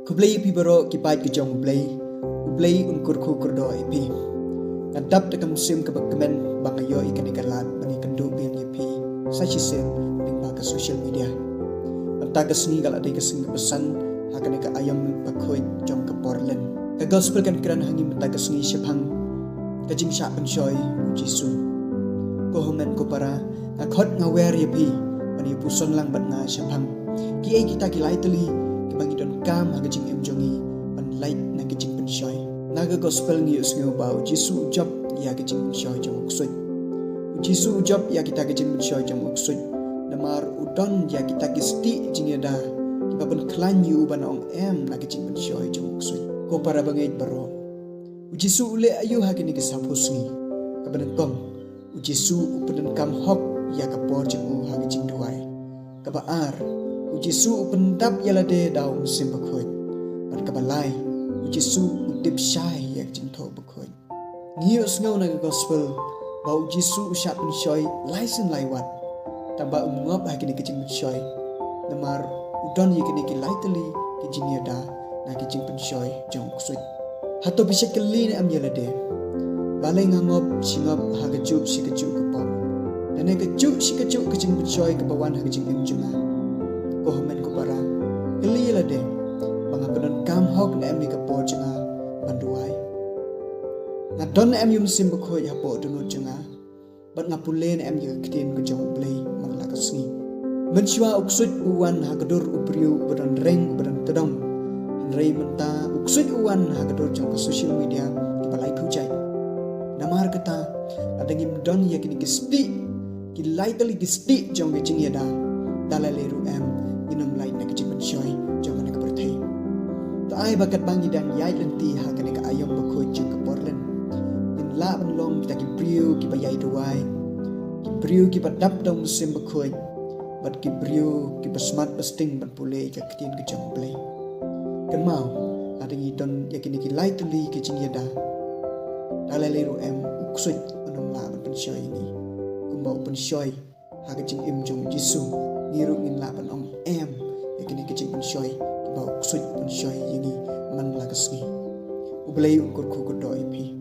Kublai pi baro ki pai ki jong ublai unkur ku kurdo ipi. Kadap de kam sim ke bakmen bangayo ikan ikalat bani kandu biang ipi. Sachi sen ning ba ka social media. Anta ka sni kala de ka sing pesan hakan ka ayam bakhoi jong ka porlen. Ka gospel kan kran hangi mata ka sni shapang ka jing sha ban shoy Jisu. Ko homen ko para ka khot ngawer ipi bani puson lang bat nga shapang. Ki ai kita ki lai tali ki bangi don kam ha jing em jongi ban light na ki jing ban shoy. Naga gospel ngi usngo bau Jisu job ya ki jing ban shoy jong uksoi. Jisu job ya kita ki jing ban shoy jong uksoi. Namar udon ya kita ki sti jing ada ki ban klan yu ban ong em na ki jing ban shoy jong uksoi. Ko para bangai baro. Jisu ule ayu ha ki ni ki sapusngi. Ka ban kong Jisu upen kam hok ya ka por jing u ha ki jing duai. Ka ba ar Jisu pendap yalade daun simbakhoy pat kabalai Jisu udip shai yak jingtho bakhoy ngius ngau na gospel bau Jisu usap shoy laisen laiwat tamba umngop ha kini kicing shoy namar udon yekini ki laitali ki jingeda na kicing shoy jong kusut hato bisekeli ne am yalade balai ngangop singop ha kecup si kecup kepop dan ne kecup si kecup kicing shoy ke bawan ha kicing junga ko homen ko para keli la de banga penon kam hok na em ni kapor janga banduai na don em yum sim ko ya po dunu janga bat nga pulen em ye ktin ko jong blai mangla ka sngi menchwa uksut uwan ha gadur ubriu badan reng badan tedom rei menta uksut uwan ha gadur jong ko social media ki balai pujai namar kata adangim don ye kini kisti ki laitali kisti jong ge jing yada dalaleru em inam lain na kecik pensyoy jangan nak berthai. Tak ay bakat bangi dan yai lenti ha kena ka ayam bakoi jeng ke porlen. In la benlong kita ki briu ki bayai duai. Ki briu ki padap dong musim bakoi. Bat ki briu ki besmat besting ban pule ka ketin ke jeng play. Kan mau ada ngidon yakini ki lai tuli ki jeng yada. Dalaleru em uksut anam la ban pensyoy ini. Kumbau pensyoy ha ke jeng im jong Jisu. Ngiru ngin la ban ong em yakini kecing pensyoy ki bau kusut pensyoy yini man la kesni ublai ukur ku ko doi pi